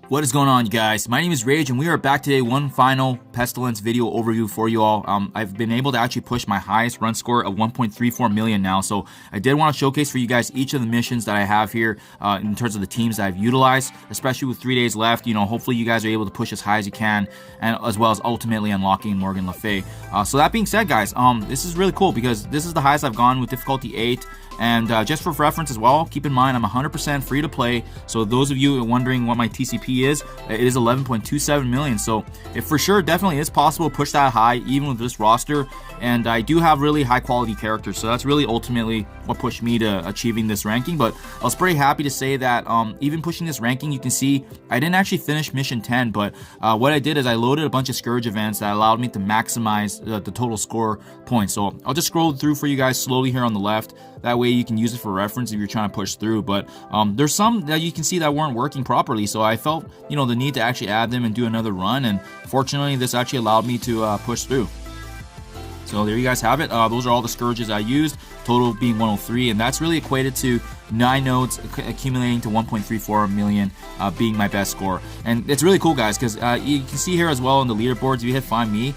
What is going on, you guys? My name is Rage, and we are back today. One final Pestilence video overview for you all. I've been able to actually push my highest run score of 1.34 million now, so I did want to showcase for you guys each of the missions that I have here in terms of the teams that I've utilized, especially with 3 days left. You know, hopefully you guys are able to push as high as you can, and as well as ultimately unlocking Morgan Le Fay. So that being said, guys, this is really cool because this is the highest I've gone with difficulty 8. And just for reference as well, keep in mind I'm 100% free to play. So those of you wondering what my TCP is, it is 11.27 million. So it for sure definitely is possible to push that high even with this roster. And I do have really high quality characters, so that's really ultimately what pushed me to achieving this ranking. But I was pretty happy to say that even pushing this ranking, you can see I didn't actually finish mission 10, but what I did is I loaded a bunch of Scourge events that allowed me to maximize the total score points. So I'll just scroll through for you guys slowly here on the left. That way you can use it for reference if you're trying to push through. But there's some that you can see that weren't working properly, so I felt, you know, the need to actually add them and do another run. And fortunately, this actually allowed me to push through. So there you guys have it. Those are all the Scourges I used, total being 103, and that's really equated to 9 nodes accumulating to 1.34 million, being my best score. And it's really cool, guys, because you can see here as well in the leaderboards, if you hit Find Me,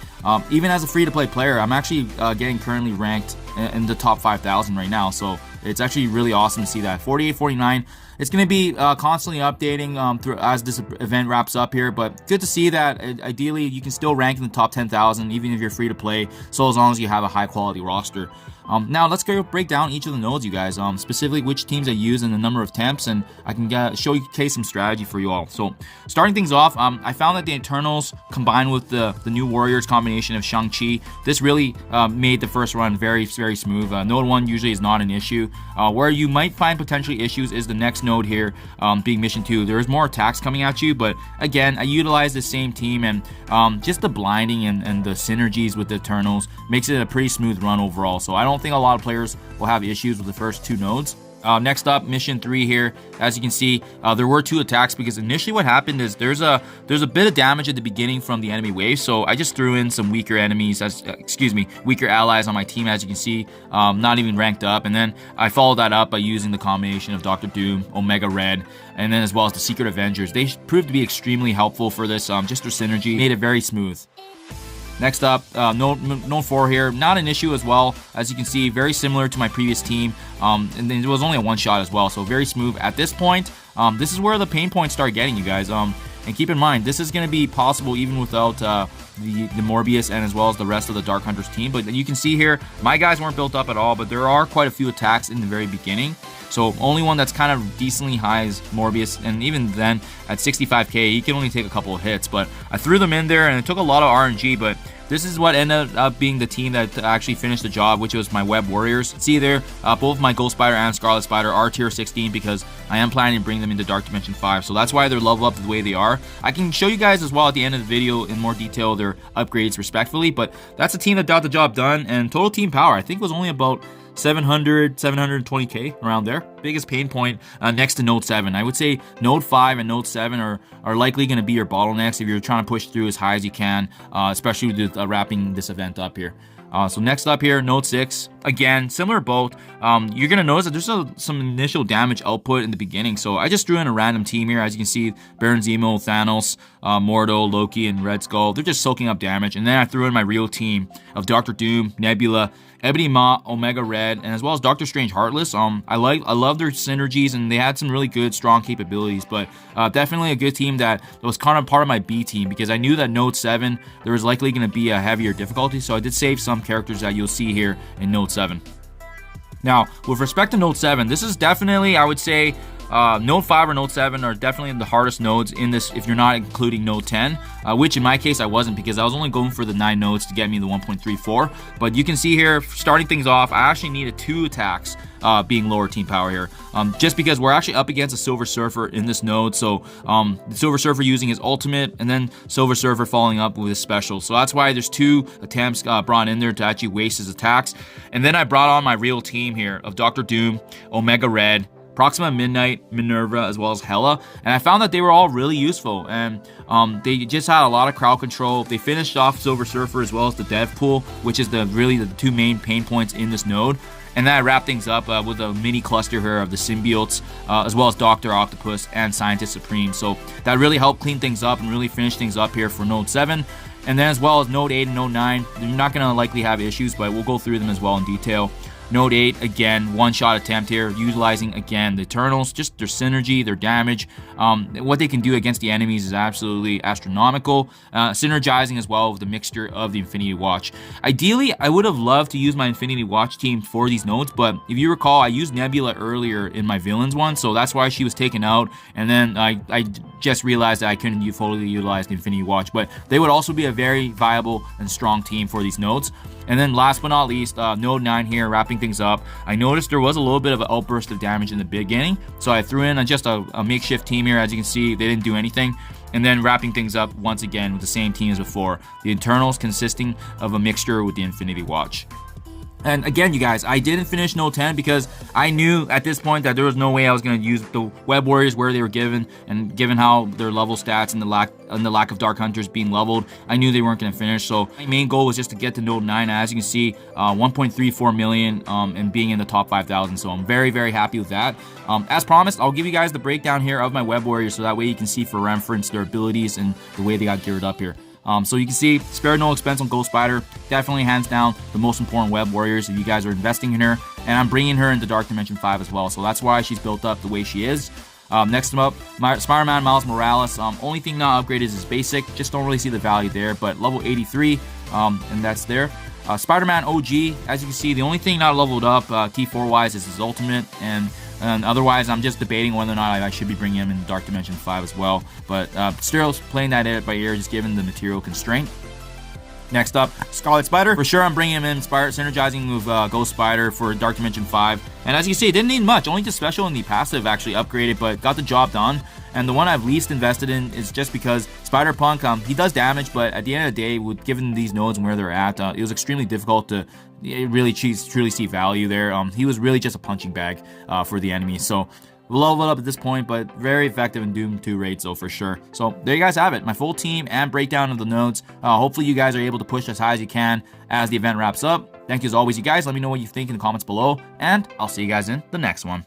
even as a free-to-play player, I'm actually getting currently ranked in the top 5,000 right now. So it's actually really awesome to see that. 48, 49. It's going to be constantly updating through as this event wraps up here, but good to see that ideally you can still rank in the top 10,000 even if you're free to play, so as long as you have a high quality roster. Now let's go break down each of the nodes, you guys, specifically which teams I use and the number of temps, and I can showcase some strategy for you all. So starting things off, I found that the Eternals combined with the new Warriors combination of Shang-Chi, this really made the first run very, very smooth. Node 1 usually is not an issue. Where you might find potentially issues is the next node here, being mission 2. There's more attacks coming at you, but again, I utilize the same team, and just the blinding and the synergies with the Eternals makes it a pretty smooth run overall. So I don't think a lot of players will have issues with the first 2 nodes. Next up, mission 3 here. As you can see, there were 2 attacks because initially what happened is there's a bit of damage at the beginning from the enemy wave, so I just threw in some weaker enemies, weaker allies on my team, as you can see, not even ranked up, and then I followed that up by using the combination of Dr. Doom, Omega Red, and then as well as the Secret Avengers. They proved to be extremely helpful for this, just their synergy made it very smooth. Next up, node 4 here, not an issue as well. As you can see, very similar to my previous team, and then it was only a one-shot as well, so very smooth. At this point, this is where the pain points start getting you guys. And keep in mind, this is going to be possible even without the Morbius and as well as the rest of the Dark Hunters team. But you can see here, my guys weren't built up at all, but there are quite a few attacks in the very beginning. So only one that's kind of decently high is Morbius, and even then at 65k he can only take a couple of hits, but I threw them in there and it took a lot of RNG, but this is what ended up being the team that actually finished the job, which was my Web Warriors. See there, both my Ghost Spider and Scarlet Spider are tier 16 because I am planning to bring them into Dark Dimension 5, so that's why they're level up the way they are. I can show you guys as well at the end of the video in more detail their upgrades respectfully, but that's a team that got the job done, and total team power I think was only about 720k around there. Biggest pain point next to node 7. I would say node 5 and node 7 are likely going to be your bottlenecks if you're trying to push through as high as you can, especially with wrapping this event up here. So next up here, node 6. Again, similar boat. You're going to notice that there's some initial damage output in the beginning. So I just drew in a random team here. As you can see, Baron Zemo, Thanos, Mordo, Loki, and Red Skull. They're just soaking up damage. And then I threw in my real team of Dr. Doom, Nebula, Ebony Maw, Omega Red, and as well as Doctor Strange Heartless. I love their synergies, and they had some really good, strong capabilities. But definitely a good team that was kind of part of my B team because I knew that node 7 there was likely going to be a heavier difficulty. So I did save some characters that you'll see here in node 7. Now, with respect to node 7, this is definitely, I would say, node 5 or node 7 are definitely the hardest nodes in this if you're not including node 10, which in my case I wasn't because I was only going for the 9 nodes to get me the 1.34. But you can see here, starting things off, I actually needed 2 attacks being lower team power here, just because we're actually up against a Silver Surfer in this node. So the Silver Surfer using his ultimate and then Silver Surfer following up with his special. So that's why there's 2 attempts brought in there to actually waste his attacks. And then I brought on my real team here of Dr. Doom, Omega Red, Proxima Midnight, Minerva, as well as Hela, and I found that they were all really useful, and they just had a lot of crowd control. They finished off Silver Surfer as well as the dev pool, which is really the two main pain points in this node. And then I wrap things up with a mini cluster here of the symbiotes, as well as Dr. Octopus and Scientist Supreme. So that really helped clean things up and really finish things up here for Node 7. And then as well as Node 8 and Node 9, you're not going to likely have issues, but we'll go through them as well in detail. Node 8, again, one-shot attempt here, utilizing, again, the Eternals, just their synergy, their damage. What they can do against the enemies is absolutely astronomical. Synergizing as well with the mixture of the Infinity Watch. Ideally, I would have loved to use my Infinity Watch team for these nodes, but if you recall, I used Nebula earlier in my villains one, so that's why she was taken out, and then I just realized that I couldn't fully utilize the Infinity Watch, but they would also be a very viable and strong team for these nodes. And then last but not least, Node 9 here, wrapping things up. I noticed there was a little bit of an outburst of damage in the beginning, so I threw in just a makeshift team here. As you can see, they didn't do anything. And then wrapping things up once again with the same team as before. The Eternals consisting of a mixture with the Infinity Watch. And again, you guys, I didn't finish Node 10 because I knew at this point that there was no way I was going to use the Web Warriors where they were given, and given how their level stats and the lack of Dark Hunters being leveled, I knew they weren't going to finish. So my main goal was just to get to Node 9. As you can see, 1.34 million and being in the top 5,000. So I'm very, very happy with that. As promised, I'll give you guys the breakdown here of my Web Warriors so that way you can see for reference their abilities and the way they got geared up here. So you can see, spared no expense on Ghost Spider. Definitely hands down the most important Web Warriors if you guys are investing in her. And I'm bringing her into Dark Dimension 5 as well. So that's why she's built up the way she is. Next up, Spider-Man Miles Morales. Only thing not upgraded is his basic. Just don't really see the value there. But level 83, and that's there. Spider-Man OG, as you can see, the only thing not leveled up T4-wise is his ultimate. And otherwise, I'm just debating whether or not I should be bringing him in Dark Dimension 5 as well. But still playing that by ear, just given the material constraint. Next up, Scarlet Spider. For sure, I'm bringing him in, synergizing with Ghost Spider for Dark Dimension 5. And as you can see, it didn't need much. Only the special and the passive actually upgraded, but got the job done. And the one I've least invested in is just because Spider-Punk, he does damage, but at the end of the day, given these nodes and where they're at, it was extremely difficult to really truly see value there. He was really just a punching bag for the enemy. So we'll level it up at this point, but very effective in Doom 2 raids, though, for sure. So there you guys have it, my full team and breakdown of the nodes. Hopefully you guys are able to push as high as you can as the event wraps up. Thank you as always, you guys. Let me know what you think in the comments below, and I'll see you guys in the next one.